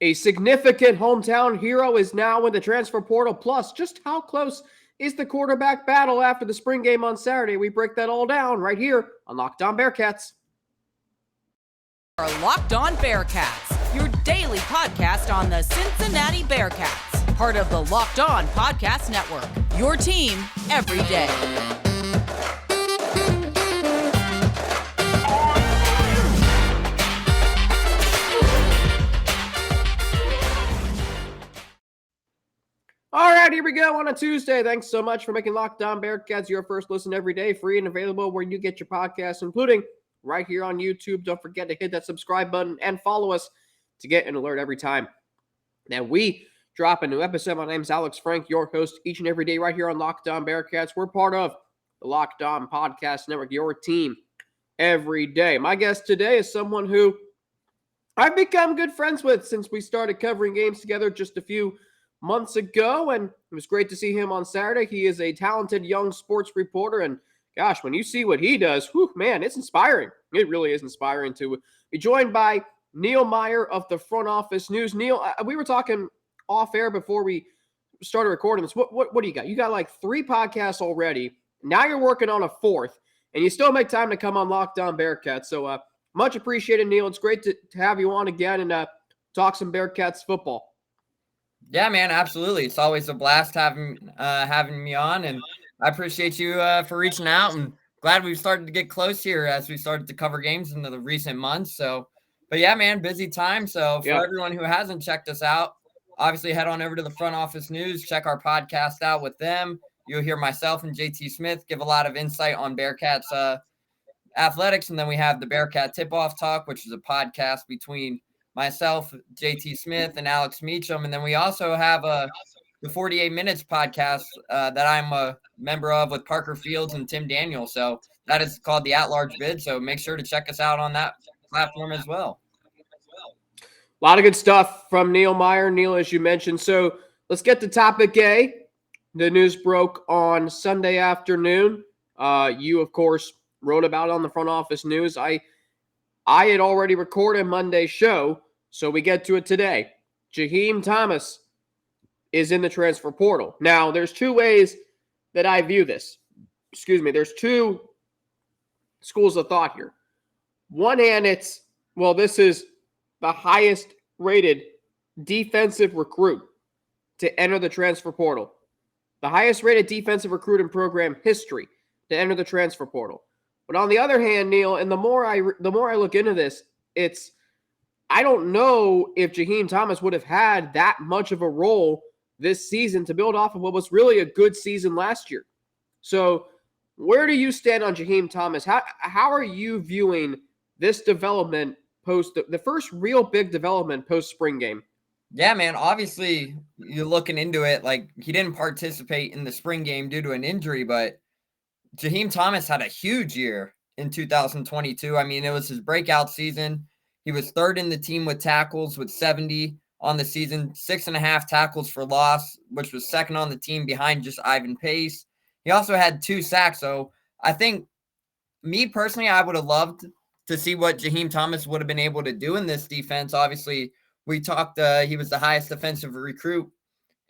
A significant hometown hero is now in the transfer portal. Plus, just how close is the quarterback battle after the spring game on Saturday? We break that all down right here on Locked On Bearcats. Our Locked On Bearcats, your daily podcast on the Cincinnati Bearcats, part of the Locked On Podcast Network, your team every day. All right, here we go on a Tuesday. Thanks so much for making Locked On Bearcats your first listen every day, free and available where you get your podcasts, including right here on YouTube. Don't forget to hit that subscribe button and follow us to get an alert every time that we drop a new episode. My name is Alex Frank, your host each and every day right here on Locked On Bearcats. We're part of the Locked On Podcast Network, your team every day. My guest today is someone who I've become good friends with since we started covering games together just a few months ago, and it was great to see him on Saturday. He is a talented young sports reporter, and gosh, when you see what he does, whew, man, it's inspiring. It really is inspiring to be joined by Neil Meyer of the Front Office News. Neil, we were talking off air before we started recording this. What do you got? You got like 3 podcasts already. Now you're working on a 4th, and you still make time to come on Locked On Bearcats. So much appreciated, Neil. It's great to have you on again and talk some Bearcats football. Yeah, man, absolutely. It's always a blast having me on, and I appreciate you for reaching out, and glad we've started to get close here as we started to cover games in the recent months. So, but yeah, man, busy time. So for everyone who hasn't checked us out, obviously head on over to the Front Office News, check our podcast out with them. You'll hear myself and JT Smith give a lot of insight on Bearcats athletics, and then we have the Bearcat Tip-Off Talk, which is a podcast between myself, JT Smith, and Alex Meacham. And then we also have the 48 Minutes podcast that I'm a member of with Parker Fields and Tim Daniel. So that is called the At-Large Bid. So make sure to check us out on that platform as well. A lot of good stuff from Neil Meyer. Neil, as you mentioned. So let's get to topic A. The news broke on Sunday afternoon. You, of course, wrote about it on the Front Office News. I had already recorded Monday's show, so we get to it today. Jaheim Thomas is in the transfer portal. Now, there's 2 ways that I view this. There's 2 schools of thought here. One hand, this is the highest rated defensive recruit to enter the transfer portal. The highest rated defensive recruit in program history to enter the transfer portal. But on the other hand, Neil, and the more I look into this, I don't know if Jaheim Thomas would have had that much of a role this season to build off of what was really a good season last year. So where do you stand on Jaheim Thomas? How are you viewing this development post the first real big development post spring game? Yeah, man, obviously you're looking into it. Like, he didn't participate in the spring game due to an injury, but Jaheim Thomas had a huge year in 2022. I mean, it was his breakout season. He was 3rd in the team with tackles with 70 on the season, 6.5 tackles for loss, which was 2nd on the team behind just Ivan Pace. He also had 2 sacks. So I think, me personally, I would have loved to see what Jaheim Thomas would have been able to do in this defense. Obviously, we talked, he was the highest defensive recruit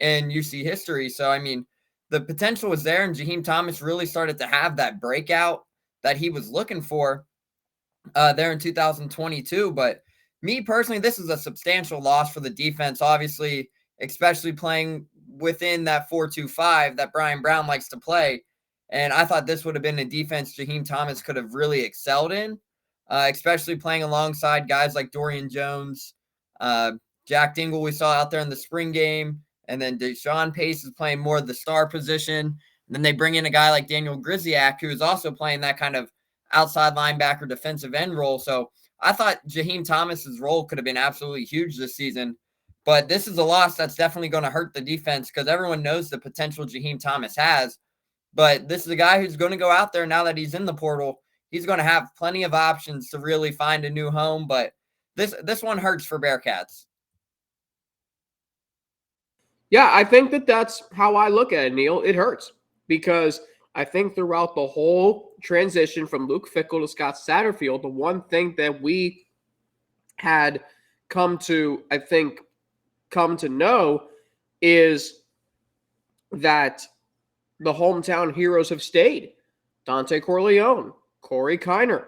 in UC history. So, I mean, the potential was there, and Jaheim Thomas really started to have that breakout that he was looking for there in 2022. But me personally, this is a substantial loss for the defense, obviously, especially playing within that 4-2-5 that Brian Brown likes to play. And I thought this would have been a defense Jaheim Thomas could have really excelled in, especially playing alongside guys like Dorian Jones, Jack Dingle we saw out there in the spring game. And then Deshaun Pace is playing more of the star position. And then they bring in a guy like Daniel Greziak, who is also playing that kind of outside linebacker defensive end role. So I thought Jaheim Thomas's role could have been absolutely huge this season. But this is a loss that's definitely going to hurt the defense because everyone knows the potential Jaheim Thomas has. But this is a guy who's going to go out there now that he's in the portal. He's going to have plenty of options to really find a new home. But this one hurts for Bearcats. Yeah, I think that's how I look at it, Neil. It hurts because I think throughout the whole transition from Luke Fickell to Scott Satterfield, the one thing that we had come to, I think, come to know is that the hometown heroes have stayed. Dante Corleone, Corey Kiner,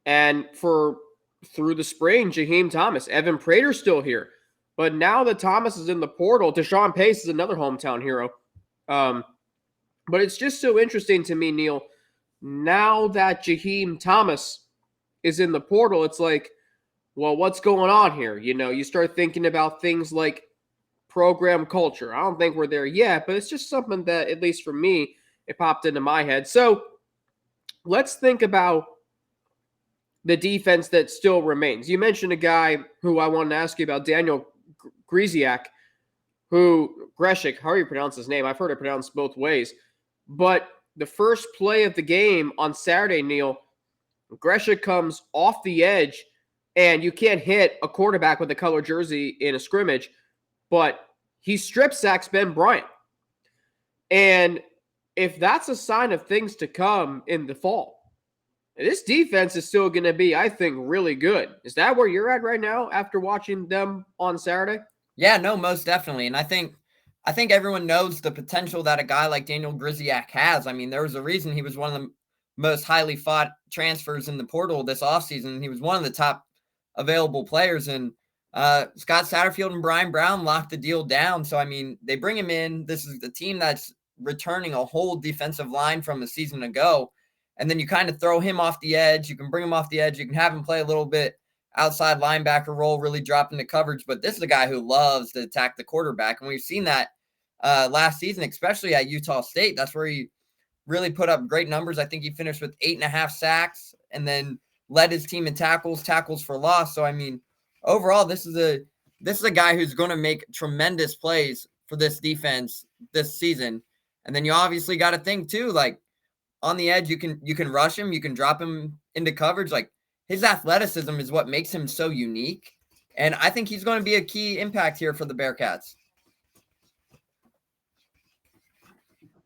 and through the spring, Jaheim Thomas, Evan Prater's still here. But now that Thomas is in the portal, Deshaun Pace is another hometown hero. But it's just so interesting to me, Neil, now that Jaheim Thomas is in the portal, it's like, well, what's going on here? You know, you start thinking about things like program culture. I don't think we're there yet, but it's just something that, at least for me, it popped into my head. So let's think about the defense that still remains. You mentioned a guy who I wanted to ask you about, Daniel Greziak, Greziak, how do you pronounce his name? I've heard it pronounced both ways. But the first play of the game on Saturday, Neil, Greziak comes off the edge, and you can't hit a quarterback with a color jersey in a scrimmage, but he strip sacks Ben Bryant. And if that's a sign of things to come in the fall, this defense is still going to be, I think, really good. Is that where you're at right now after watching them on Saturday? Yeah, no, most definitely. And I think everyone knows the potential that a guy like Daniel Greziak has. I mean, there was a reason he was one of the most highly fought transfers in the portal this offseason. He was one of the top available players. And Scott Satterfield and Brian Brown locked the deal down. So, I mean, they bring him in. This is the team that's returning a whole defensive line from a season ago. And then you kind of throw him off the edge. You can bring him off the edge. You can have him play a little bit outside linebacker role, really drop into coverage. But this is a guy who loves to attack the quarterback. And we've seen that last season, especially at Utah State. That's where he really put up great numbers. I think he finished with 8.5 sacks and then led his team in tackles for loss. So, I mean, overall, this is a guy who's going to make tremendous plays for this defense this season. And then you obviously got to think too, like, on the edge, you can rush him, you can drop him into coverage. Like, his athleticism is what makes him so unique. And I think he's going to be a key impact here for the Bearcats.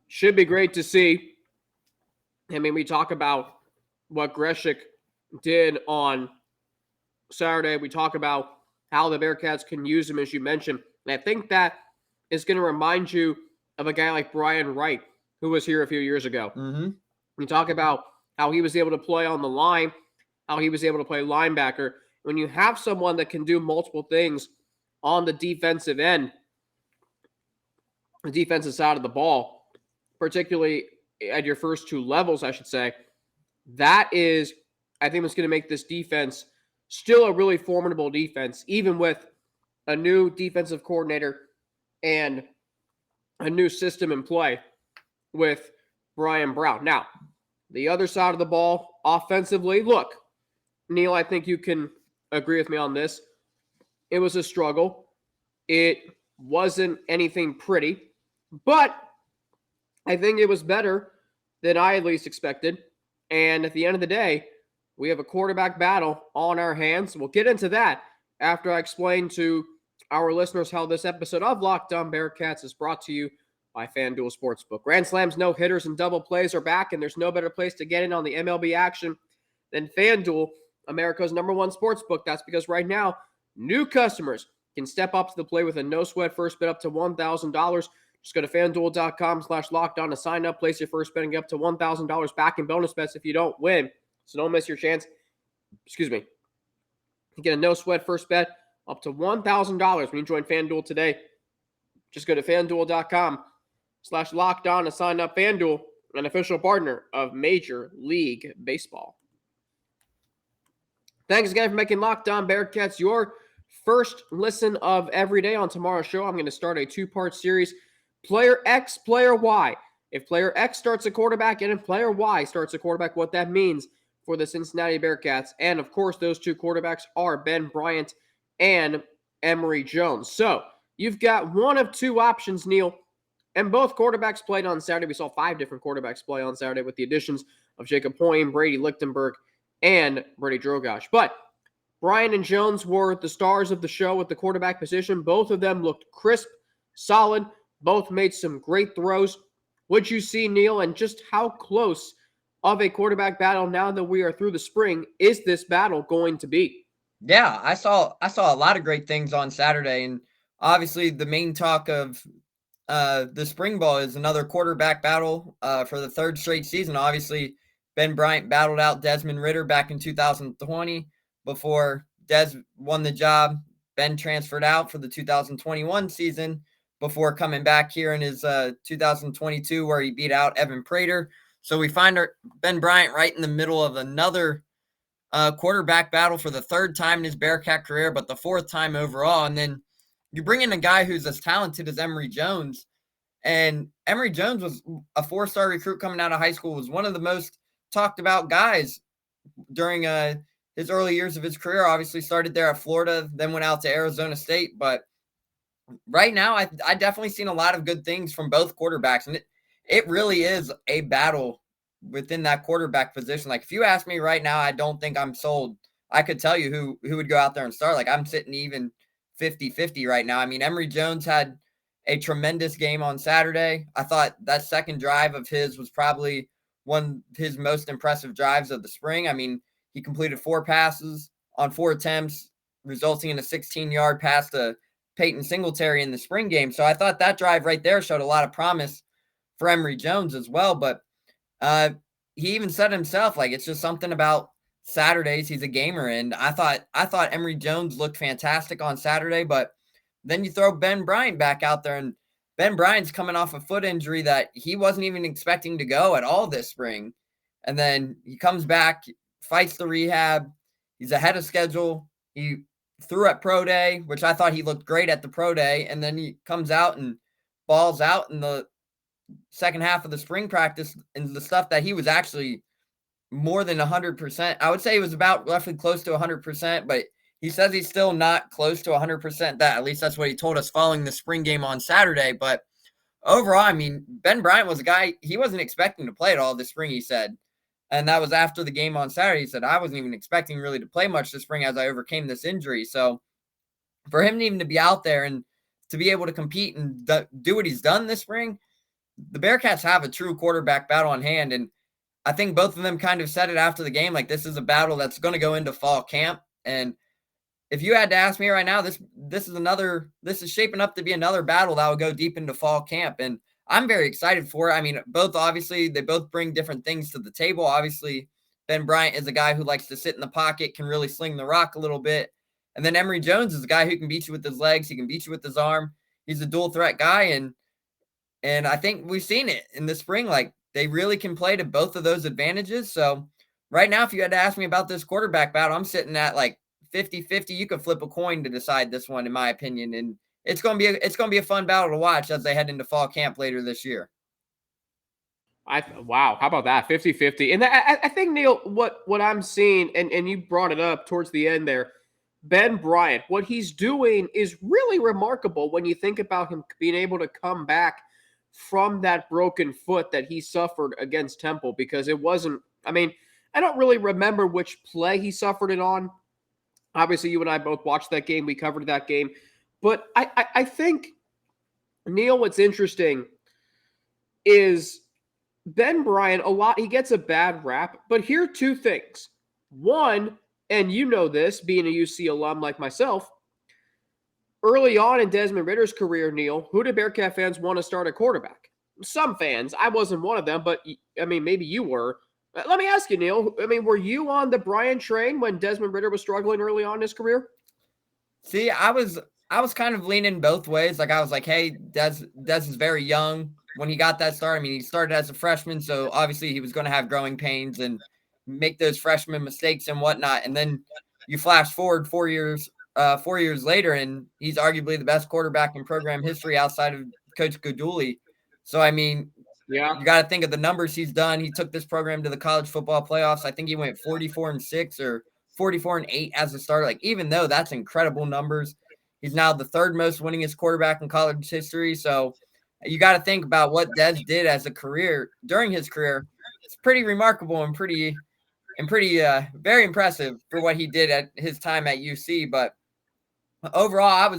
Should be great to see. I mean, we talk about what Greziak did on Saturday. We talk about how the Bearcats can use him, as you mentioned. And I think that is going to remind you of a guy like Brian Wright, who was here a few years ago. Mm-hmm. We talk about how he was able to play on the line, how he was able to play linebacker. When you have someone that can do multiple things on the defensive end, the defensive side of the ball, particularly at your first two levels, I should say, that is, I think, what's going to make this defense still a really formidable defense, even with a new defensive coordinator and a new system in play with Brian Brown. Now, the other side of the ball, offensively, look, Neil, I think you can agree with me on this. It was a struggle. It wasn't anything pretty, but I think it was better than I at least expected. And at the end of the day, we have a quarterback battle on our hands. We'll get into that after I explain to our listeners how this episode of Locked On Bearcats is brought to you by FanDuel Sportsbook. Grand slams, no hitters, and double plays are back, and there's no better place to get in on the MLB action than FanDuel, America's #1 sportsbook. That's because right now, new customers can step up to the plate with a no-sweat first bet up to $1,000. Just go to FanDuel.com/lockedon to sign up, place your first bet, and get up to $1,000 back in bonus bets if you don't win. So don't miss your chance. You get a no-sweat first bet up to $1,000 when you join FanDuel today. Just go to FanDuel.com/lockedon to sign up. FanDuel, an official partner of Major League Baseball. Thanks again for making Locked On Bearcats your first listen of every day. On tomorrow's show, I'm going to start a two-part series, Player X, Player Y. If Player X starts a quarterback and if Player Y starts a quarterback, what that means for the Cincinnati Bearcats. And, of course, those two quarterbacks are Ben Bryant and Emory Jones. So you've got one of two options, Neil, and both quarterbacks played on Saturday. We saw 5 different quarterbacks play on Saturday with the additions of Jacob Hoying, Brady Lichtenberg, and Brady Drogosh. But Bryant and Jones were the stars of the show at the quarterback position. Both of them looked crisp, solid. Both made some great throws. What'd you see, Neil, and just how close of a quarterback battle now that we are through the spring is this battle going to be? Yeah, I saw a lot of great things on Saturday, and obviously the main talk of the spring ball is another quarterback battle for the third straight season. Obviously, Ben Bryant battled out Desmond Ridder back in 2020 before Des won the job. Ben transferred out for the 2021 season before coming back here in his 2022 where he beat out Evan Prater. So we find Ben Bryant right in the middle of another quarterback battle for the third time in his Bearcat career, but the fourth time overall. And then you bring in a guy who's as talented as Emory Jones. And Emory Jones was a four-star recruit coming out of high school, was one of the most talked about guys during his early years of his career. Obviously started there at Florida, then went out to Arizona State. But right now, I definitely seen a lot of good things from both quarterbacks. And it really is a battle within that quarterback position. Like, if you ask me right now, I don't think I'm sold. I could tell you who would go out there and start. Like, I'm sitting even 50-50 right now. I mean, Emory Jones had a tremendous game on Saturday. I thought that second drive of his was probably one of his most impressive drives of the spring. I mean, he completed 4 passes on 4 attempts, resulting in a 16-yard pass to Peyton Singletary in the spring game. So I thought that drive right there showed a lot of promise for Emory Jones as well. But he even said himself, like, it's just something about Saturdays. He's a gamer, and I thought Emory Jones looked fantastic on Saturday. But then you throw Ben Bryant back out there, and Ben Bryant's coming off a foot injury that he wasn't even expecting to go at all this spring. And then he comes back, fights the rehab. He's ahead of schedule. He threw at pro day, which I thought he looked great at the pro day. And then he comes out and balls out in the second half of the spring practice, and the stuff that he was actually more than 100%. I would say he was about roughly close to 100%, but he says he's still not close to 100%. That, at least that's what he told us following the spring game on Saturday. But overall, I mean, Ben Bryant was a guy, he wasn't expecting to play at all this spring, he said. And that was after the game on Saturday. He said, I wasn't even expecting really to play much this spring as I overcame this injury. So for him even to be out there and to be able to compete and do what he's done this spring, the Bearcats have a true quarterback battle on hand. And I think both of them kind of said it after the game, like, this is a battle that's going to go into fall camp. And if you had to ask me right now, this is shaping up to be another battle that will go deep into fall camp. And I'm very excited for it. I mean, they both bring different things to the table. Obviously, Ben Bryant is a guy who likes to sit in the pocket, can really sling the rock a little bit. And then Emory Jones is a guy who can beat you with his legs. He can beat you with his arm. He's a dual threat guy. And I think we've seen it in the spring. Like, they really can play to both of those advantages. So right now, if you had to ask me about this quarterback battle, I'm sitting at like 50-50. You could flip a coin to decide this one, in my opinion. And it's going to be a fun battle to watch as they head into fall camp later this year. Wow, how about that? 50-50. And I think, Neil, what I'm seeing, and you brought it up towards the end there, Ben Bryant, what he's doing is really remarkable when you think about him being able to come back from that broken foot that he suffered against Temple, because it wasn't, I mean, I don't really remember which play he suffered it on. Obviously, you and I both watched that game. We covered that game. But I think, Neil, what's interesting is Ben Bryant, he gets a bad rap, but here are 2 things. One, and you know this, being a UC alum like myself, early on in Desmond Ridder's career, Neil, who did Bearcat fans want to start at quarterback? Some fans. I wasn't one of them, but, I mean, maybe you were. Let me ask you, Neil, I mean, were you on the Bryant train when Desmond Ridder was struggling early on in his career? See, I was kind of leaning both ways. Like, I was like, hey, Des is very young when he got that start. I mean, he started as a freshman, so obviously he was going to have growing pains and make those freshman mistakes and whatnot. And then you flash forward 4 years later, and he's arguably the best quarterback in program history outside of Coach Gooduli. So, I mean, yeah, you got to think of the numbers he's done. He took this program to the college football playoffs. I think he went 44-6 or 44-8 as a starter. Like, even though that's incredible numbers, he's now the 3rd most winningest quarterback in college history. So you got to think about what Des did as a career during his career. It's pretty remarkable and pretty very impressive for what he did at his time at UC. But overall,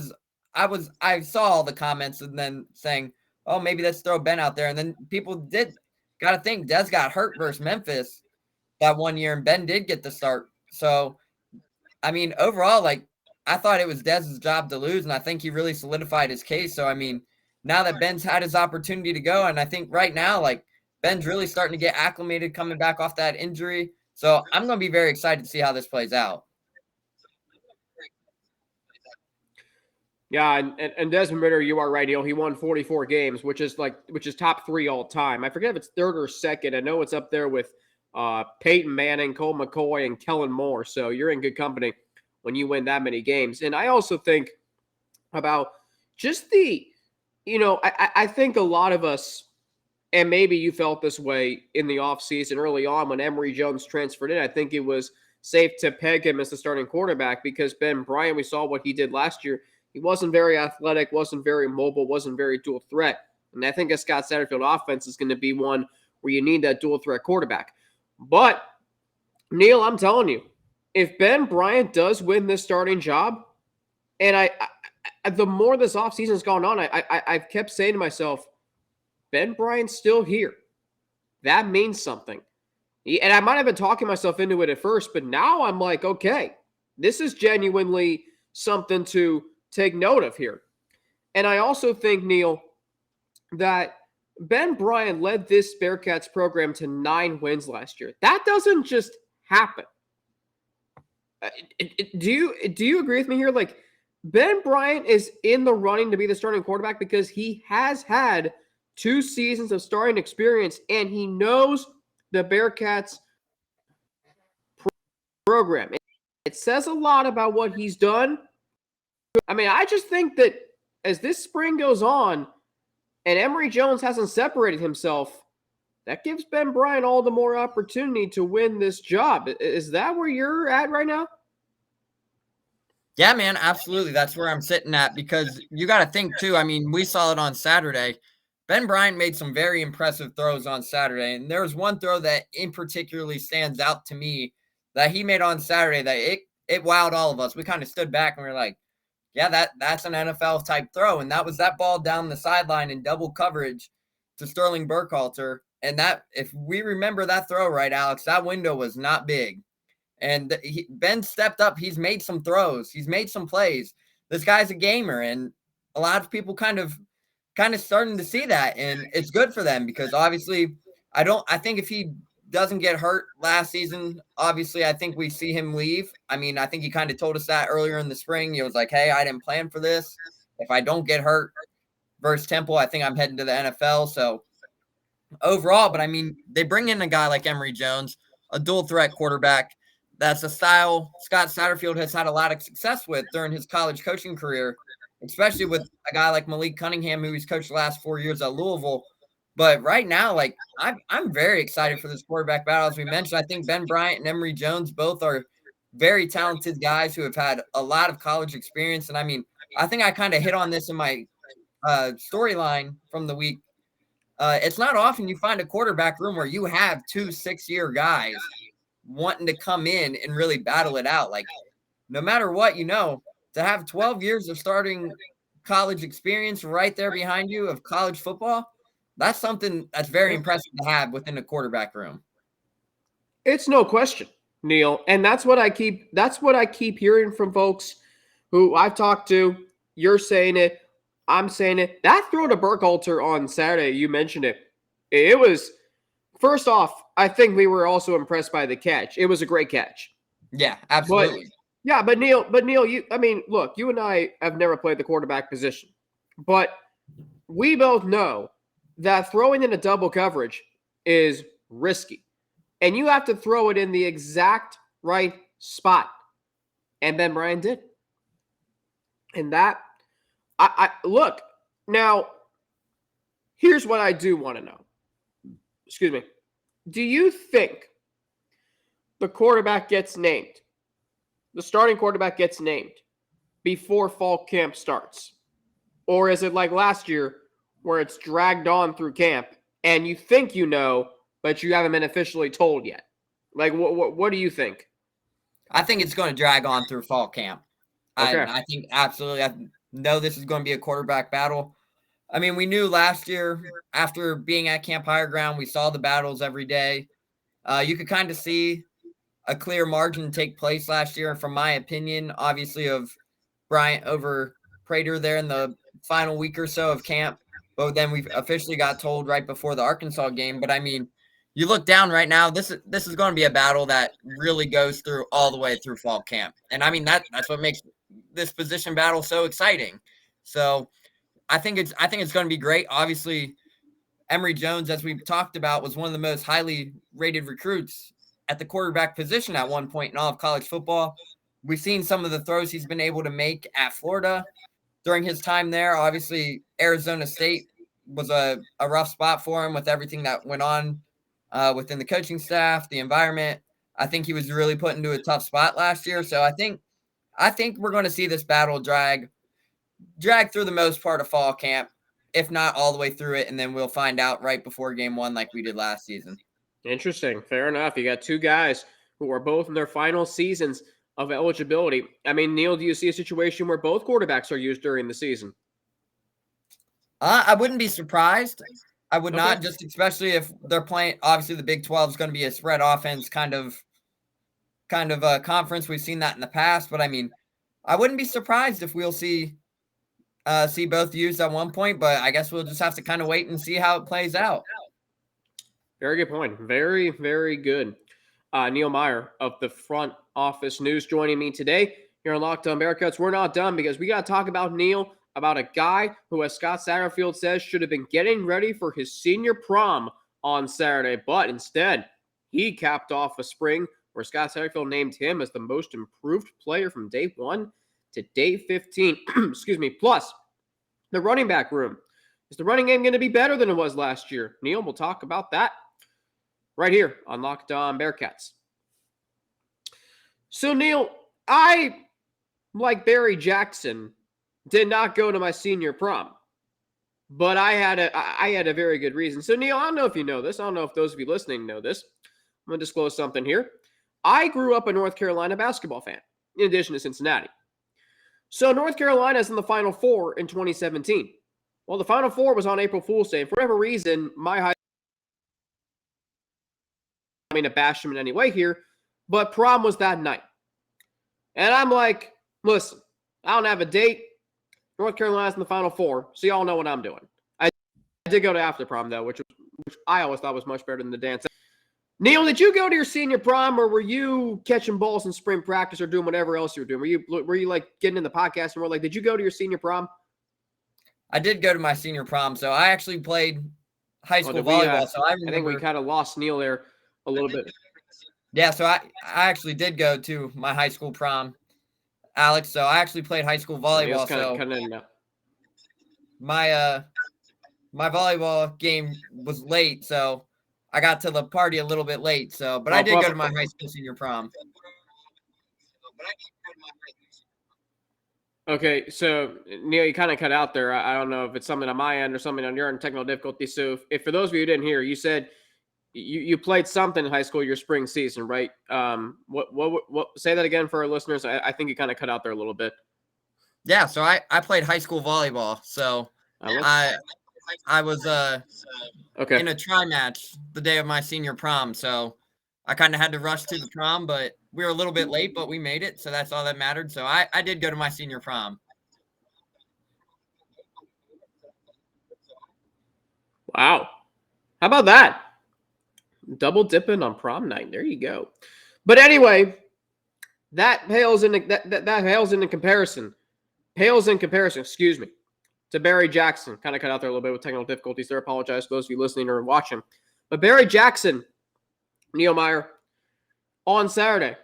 I saw all the comments and then saying, oh, maybe let's throw Ben out there. And then people got to think Des got hurt versus Memphis that one year, and Ben did get the start. So, I mean, overall, like, I thought it was Dez's job to lose, and I think he really solidified his case. So, I mean, now that Ben's had his opportunity to go, and I think right now, like, Ben's really starting to get acclimated coming back off that injury. So I'm going to be very excited to see how this plays out. Yeah, and Desmond Ridder, you are right. He won 44 games, which is top 3 all time. I forget if it's third or second. I know it's up there with Peyton Manning, Colt McCoy, and Kellen Moore. So you're in good company when you win that many games. And I also think about just I think a lot of us, and maybe you felt this way in the offseason early on when Emory Jones transferred in, I think it was safe to peg him as the starting quarterback because Ben Bryant, we saw what he did last year. He wasn't very athletic, wasn't very mobile, wasn't very dual threat. And I think a Scott Satterfield offense is going to be one where you need that dual threat quarterback. But, Neil, I'm telling you, if Ben Bryant does win this starting job, and I the more this offseason has gone on, I've kept saying to myself, Ben Bryant's still here. That means something. And I might have been talking myself into it at first, but now I'm like, okay, this is genuinely something to take note of here. And I also think, Neil, that Ben Bryant led this Bearcats program to 9 wins last year. That doesn't just happen. Do you agree with me here? Like, Ben Bryant is in the running to be the starting quarterback because he has had 2 seasons of starting experience, and he knows the Bearcats program. It says a lot about what he's done. I mean, I just think that as this spring goes on and Emory Jones hasn't separated himself, that gives Ben Bryant all the more opportunity to win this job. Is that where you're at right now? Yeah, man, absolutely. That's where I'm sitting at because you got to think, too. I mean, we saw it on Saturday. Ben Bryant made some very impressive throws on Saturday, and there was one throw that in particularly stands out to me that he made on Saturday that it wowed all of us. We kind of stood back and we were like, yeah, that's an NFL type throw. And that was that ball down the sideline in double coverage to Sterling Burkhalter. And that, if we remember that throw right, Alex, that window was not big. And Ben stepped up. He's made some throws. He's made some plays. This guy's a gamer. And a lot of people kind of starting to see that. And it's good for them because obviously I think if he doesn't get hurt last season, obviously I think we see him leave. I mean, I think he kind of told us that earlier in the spring. He was like, hey, I didn't plan for this. If I don't get hurt versus Temple, I think I'm heading to the NFL. So overall, but I mean, they bring in a guy like Emory Jones, a dual threat quarterback. That's a style Scott Satterfield has had a lot of success with during his college coaching career, especially with a guy like Malik Cunningham, who he's coached the last 4 years at Louisville. But right now, like I'm very excited for this quarterback battle. As we mentioned, I think Ben Bryant and Emory Jones both are very talented guys who have had a lot of college experience. And I mean, I think I kind of hit on this in my storyline from the week. It's not often you find a quarterback room where you have 2 6-year guys wanting to come in and really battle it out. Like, no matter what, to have 12 years of starting college experience right there behind you of college football, that's something that's very impressive to have within the quarterback room. It's no question, Neil. And that's what I keep hearing from folks who I've talked to. You're saying it. I'm saying it. That throw to Burkhalter on Saturday, you mentioned it. It was, first off, I think we were also impressed by the catch. It was a great catch. Yeah, absolutely. But Neil, you and I have never played the quarterback position. But we both know that throwing in a double coverage is risky. And you have to throw it in the exact right spot. And Ben Bryant did. And that, look, now, here's what I do want to know. Excuse me. Do you think the quarterback gets named, the starting quarterback gets named before fall camp starts? Or is it like last year where it's dragged on through camp and you think but you haven't been officially told yet? Like, what do you think? I think it's going to drag on through fall camp. Okay. I think absolutely. I know this is going to be a quarterback battle. I mean, we knew last year after being at Camp Higher Ground, we saw the battles every day. You could kind of see a clear margin take place last year. And from my opinion, obviously, of Bryant over Prater there in the final week or so of camp. But then we officially got told right before the Arkansas game. But I mean, you look down right now, this is going to be a battle that really goes through all the way through fall camp. And I mean, that's what makes this position battle so exciting. So I think it's going to be great. Obviously, Emory Jones, as we've talked about, was one of the most highly rated recruits at the quarterback position at one point in all of college football. We've seen some of the throws he's been able to make at Florida during his time there. Obviously, Arizona State was a rough spot for him with everything that went on within the coaching staff, the environment. I think he was really put into a tough spot last year. So I think we're going to see this battle drag through the most part of fall camp, if not all the way through it, and then we'll find out right before game one like we did last season. Interesting. Fair enough. You got two guys who are both in their final seasons of eligibility. I mean, Neil, do you see a situation where both quarterbacks are used during the season? I wouldn't be surprised. I would not, just especially if they're playing. Obviously, the Big 12 is going to be a spread offense kind of a conference. We've seen that in the past, but I mean, I wouldn't be surprised if we'll see both used at one point. But I guess we'll just have to kind of wait and see how it plays out. Very good point. Very, very good. Neil Meyer of the Front Office News joining me today here on Locked On Bearcats. We're not done because we got to talk about Neil, about a guy who, as Scott Satterfield says, should have been getting ready for his senior prom on Saturday, but instead he capped off a spring where Scott Satterfield named him as the most improved player from day 1 to day 15. Excuse me. Plus, the running back room. Is the running game going to be better than it was last year? Neil, we'll talk about that right here on Locked On Bearcats. So, Neil, I, like Barry Jackson, did not go to my senior prom, but I had a very good reason. So, Neil, I don't know if you know this. I don't know if those of you listening know this. I'm going to disclose something here. I grew up a North Carolina basketball fan, in addition to Cincinnati. So, North Carolina is in the Final Four in 2017. Well, the Final Four was on April Fool's Day. And for whatever reason, my high I mean to bash him in any way here, but prom was that night. And I'm like, listen, I don't have a date. North Carolina's in the Final Four, so y'all know what I'm doing. I did go to after prom, though, which I always thought was much better than the dance. Neil, did you go to your senior prom, or were you catching balls in spring practice or doing whatever else you were doing? Were you like getting in the podcast and we're like, did you go to your senior prom? I did go to my senior prom, so I actually played high school volleyball. So I think we kind of lost Neil there a little bit. Yeah, so I actually did go to my high school prom, Alex. So I actually played high school volleyball. My volleyball game was late, so I got to the party a little bit late. So, but I did go to my high school senior prom. Okay, so Neil, you kind of cut out there. I don't know if it's something on my end or something on your end, technical difficulties. So, if for those of you who didn't hear, you said you played something in high school your spring season, right? What? Say that again for our listeners. I think you kind of cut out there a little bit. Yeah, so I played high school volleyball. So I was in a tri match the day of my senior prom. So I kind of had to rush to the prom, but we were a little bit late, but we made it. So that's all that mattered. So I did go to my senior prom. Wow. How about that? Double dipping on prom night. There you go. But anyway, that pales in comparison. Excuse me, to Barry Jackson. Kind of cut out there a little bit with technical difficulties there. Apologize to those of you listening or watching. But Barry Jackson, Neil Meyer, on Saturday.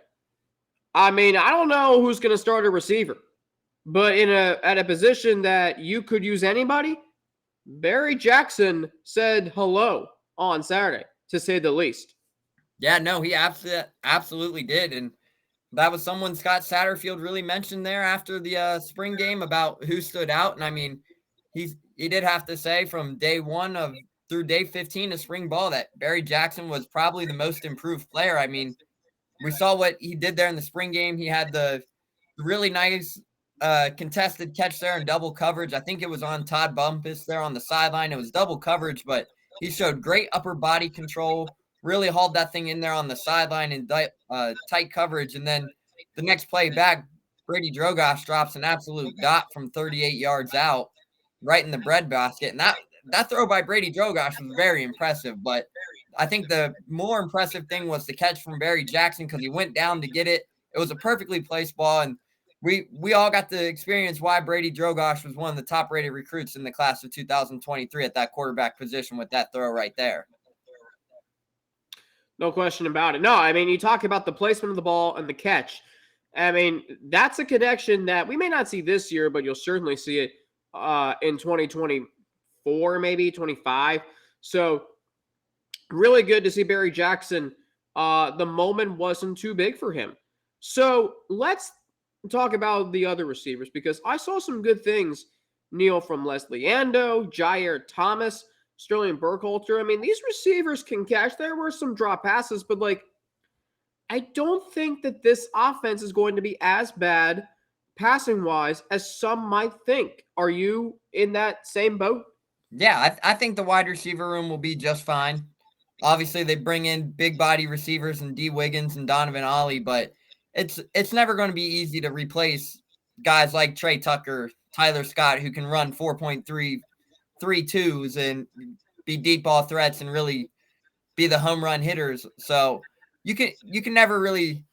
I mean, I don't know who's going to start a receiver, but at a position that you could use anybody, Barry Jackson said hello on Saturday, to say the least. Yeah, no, he absolutely did. And that was someone Scott Satterfield really mentioned there after the spring game about who stood out. And I mean, he did have to say from day 1 through day 15 of spring ball that Barry Jackson was probably the most improved player. I mean, we saw what he did there in the spring game. He had the really nice contested catch there in double coverage. I think it was on Todd Bumpus there on the sideline. It was double coverage, but he showed great upper body control, really hauled that thing in there on the sideline in tight coverage. And then the next play back, Brady Drogosh drops an absolute dot from 38 yards out right in the breadbasket. And that throw by Brady Drogosh was very impressive. But I think the more impressive thing was the catch from Barry Jackson because he went down to get it. It was a perfectly placed ball. And we all got to experience why Brady Drogosh was one of the top-rated recruits in the class of 2023 at that quarterback position with that throw right there. No question about it. No, I mean, you talk about the placement of the ball and the catch. I mean, that's a connection that we may not see this year, but you'll certainly see it in 2024, maybe 25. So really good to see Barry Jackson. The moment wasn't too big for him. So let's talk about the other receivers because I saw some good things, Neil, from Leslie Ando, Jaheim Thomas, Sterling Burkhalter. I mean, these receivers can catch. There were some drop passes, but I don't think that this offense is going to be as bad passing-wise as some might think. Are you in that same boat? Yeah, I think the wide receiver room will be just fine. Obviously, they bring in big body receivers and D. Wiggins and Donovan Ollie, but it's never going to be easy to replace guys like Trey Tucker, Tyler Scott, who can run 4.332s and be deep ball threats and really be the home run hitters. So you can never really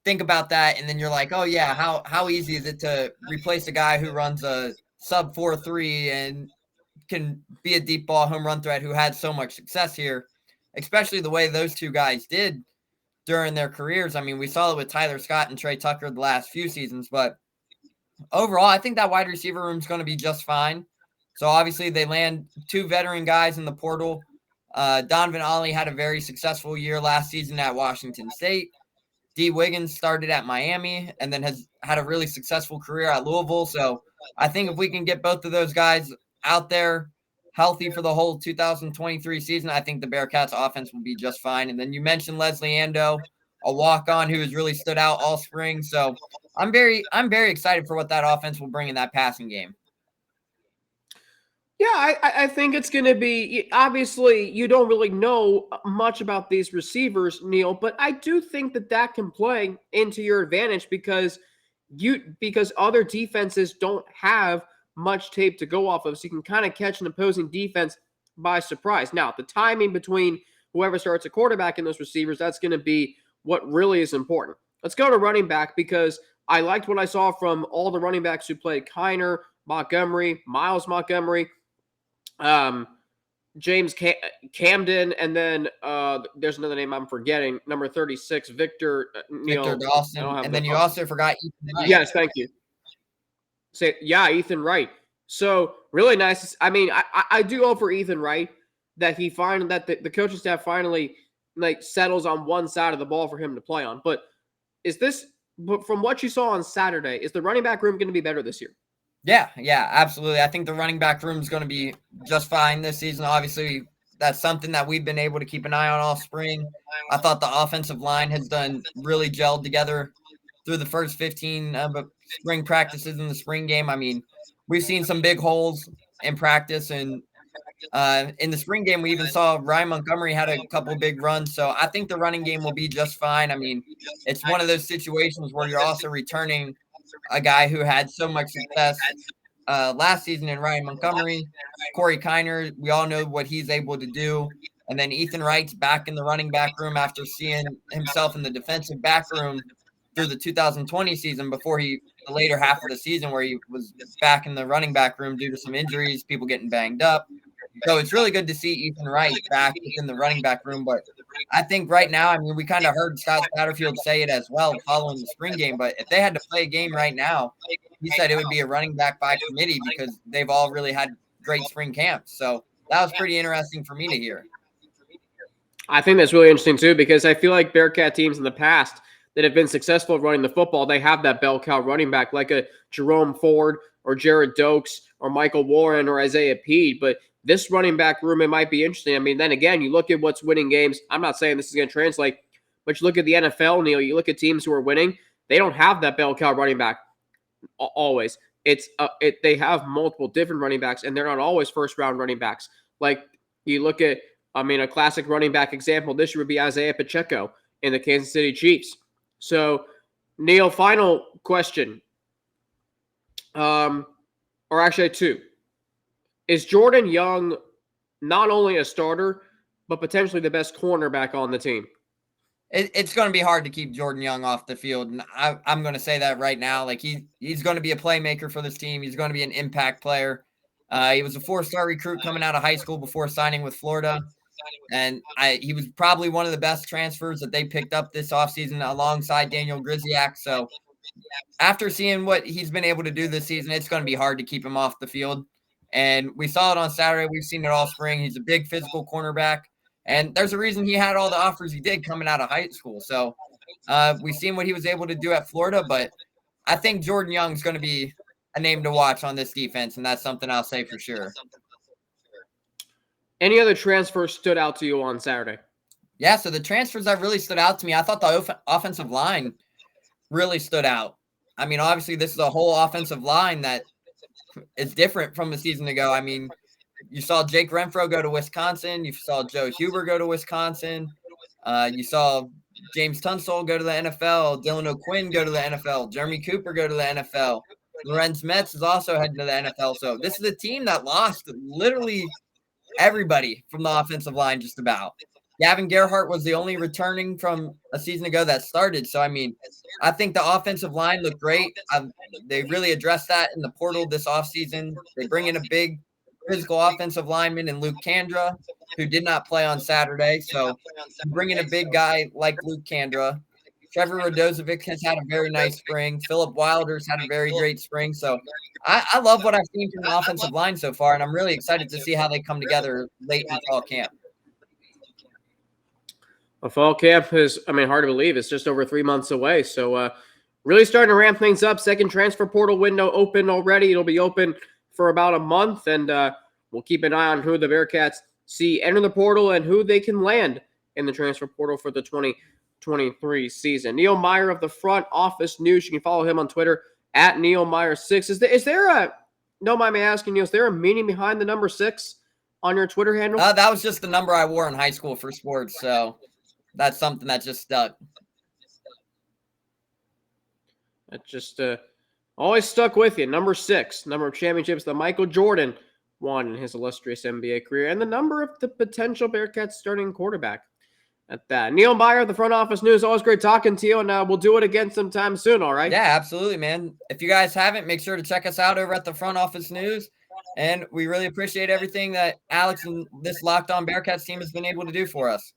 think about that, and then you're like, oh yeah, how easy is it to replace a guy who runs a sub 4.3 and can be a deep ball home run threat who had so much success here, especially the way those two guys did during their careers. I mean, we saw it with Tyler Scott and Trey Tucker the last few seasons, but overall, I think that wide receiver room is going to be just fine. So obviously they land two veteran guys in the portal. Donovan Ollie had a very successful year last season at Washington State. D. Wiggins started at Miami and then has had a really successful career at Louisville. So I think if we can get both of those guys out there healthy for the whole 2023 season, I think the Bearcats offense will be just fine. And then you mentioned Leslie Ando, a walk-on who has really stood out all spring. So I'm very excited for what that offense will bring in that passing game. Yeah, I think it's going to be, obviously, you don't really know much about these receivers, Neil, but I do think that can play into your advantage because other defenses don't have much tape to go off of, so you can kind of catch an opposing defense by surprise. Now, the timing between whoever starts a quarterback and those receivers, that's going to be what really is important. Let's go to running back because I liked what I saw from all the running backs who played: Kiner, Montgomery, Miles Montgomery, James Camden, and then there's another name I'm forgetting, number 36, Victor Dawson, and then you also forgot Ethan Wright. Yes, thank you. Ethan Wright. So really nice. I mean, I do go for Ethan Wright that he the coaching staff finally settles on one side of the ball for him to play on. But from what you saw on Saturday, is the running back room going to be better this year? Yeah, absolutely. I think the running back room is going to be just fine this season. Obviously, that's something that we've been able to keep an eye on all spring. I thought the offensive line has done really gelled together through the first 15 spring practices in the spring game. I mean, we've seen some big holes in practice, and in the spring game, we even saw Ryan Montgomery had a couple big runs. So I think the running game will be just fine. I mean, it's one of those situations where you're also returning a guy who had so much success last season in Ryan Montgomery. Corey Kiner, we all know what he's able to do. And then Ethan Wright's back in the running back room after seeing himself in the defensive back room through the 2020 season before the later half of the season where he was back in the running back room due to some injuries, people getting banged up. So it's really good to see Ethan Wright back in the running back room. But I think right now, I mean, we kind of heard Scott Satterfield say it as well following the spring game. But if they had to play a game right now, he said it would be a running back by committee because they've all really had great spring camps. So that was pretty interesting for me to hear. I think that's really interesting too because I feel like Bearcat teams in the past that have been successful running the football, they have that bell cow running back like a Jerome Ford or Jared Dokes or Michael Warren or Isaiah Peed. But this running back room, it might be interesting. I mean, then again, you look at what's winning games. I'm not saying this is going to translate, but you look at the NFL, Neil, you look at teams who are winning, they don't have that bell cow running back always. They have multiple different running backs, and they're not always first-round running backs. Like, you look at, a classic running back example this year would be Isaiah Pacheco in the Kansas City Chiefs. So, Neil, final question. Or actually two. Is Jordan Young not only a starter, but potentially the best cornerback on the team? It's going to be hard to keep Jordan Young off the field. And I'm going to say that right now. Like he's going to be a playmaker for this team. He's going to be an impact player. He was a 4-star recruit coming out of high school before signing with Florida. And he was probably one of the best transfers that they picked up this offseason alongside Daniel Greziak. So after seeing what he's been able to do this season, it's going to be hard to keep him off the field. And we saw it on Saturday. We've seen it all spring. He's a big physical cornerback. And there's a reason he had all the offers he did coming out of high school. So we've seen what he was able to do at Florida. But I think Jordan Young is going to be a name to watch on this defense. And that's something I'll say for sure. Any other transfers stood out to you on Saturday? Yeah, so the transfers that really stood out to me, I thought the offensive line really stood out. I mean, obviously, this is a whole offensive line that is different from a season ago. I mean, you saw Jake Renfro go to Wisconsin. You saw Joe Huber go to Wisconsin. You saw James Tunstall go to the NFL. Dylan O'Quinn go to the NFL. Jeremy Cooper go to the NFL. Lorenz Metz is also heading to the NFL. So this is a team that lost literally everybody from the offensive line just about. Gavin Gerhardt was the only returning from a season ago that started. So, I mean, I think the offensive line looked great. They really addressed that in the portal this offseason. They bring in a big physical offensive lineman in Luke Kandra, who did not play on Saturday. So, bring in a big guy like Luke Kandra. Trevor Radozovic has had a very nice spring. Philip Wilder's had a very great spring. So, I love what I've seen from the offensive line so far, and I'm really excited to see how they come together late in fall camp. A fall camp is, hard to believe. It's just over 3 months away. So really starting to ramp things up. Second transfer portal window open already. It'll be open for about a month. And we'll keep an eye on who the Bearcats see enter the portal and who they can land in the transfer portal for the 2023 season. Neil Meyer of the Front Office News. You can follow him on Twitter at NeilMeyer6. Is there a, don't mind me asking you, is there a meaning behind the number 6 on your Twitter handle? That was just the number I wore in high school for sports. So that's something that just stuck. That just always stuck with you. Number 6, number of championships that Michael Jordan won in his illustrious NBA career, and the number of the potential Bearcats starting quarterback at that. Neil Meyer of the Front Office News. Always great talking to you, and we'll do it again sometime soon, all right? Yeah, absolutely, man. If you guys haven't, make sure to check us out over at the Front Office News. And we really appreciate everything that Alex and this Locked On Bearcats team has been able to do for us.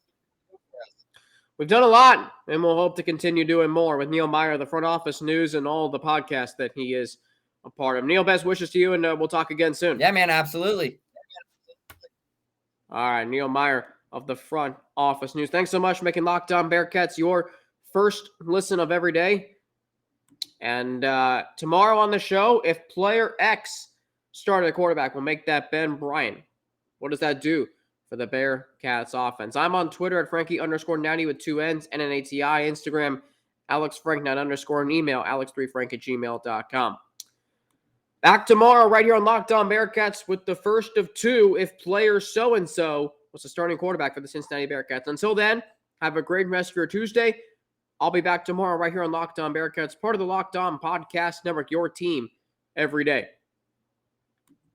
We've done a lot, and we'll hope to continue doing more with Neil Meyer, the Front Office News, and all the podcasts that he is a part of. Neil, best wishes to you, and we'll talk again soon. Yeah, man, absolutely. All right, Neil Meyer of the Front Office News. Thanks so much for making Locked On Bearcats your first listen of every day. And tomorrow on the show, if player X started a quarterback, we'll make that Ben Bryant. What does that do for the Bearcats offense? I'm on Twitter at Frankie_90 with 2 N's, NNATI, Instagram, AlexFrank9_ and email alex3frank@gmail.com. Back tomorrow right here on Locked On Bearcats with the first of 2 if player so-and-so was the starting quarterback for the Cincinnati Bearcats. Until then, have a great rest of your Tuesday. I'll be back tomorrow right here on Locked On Bearcats, part of the Locked On Podcast Network, your team every day.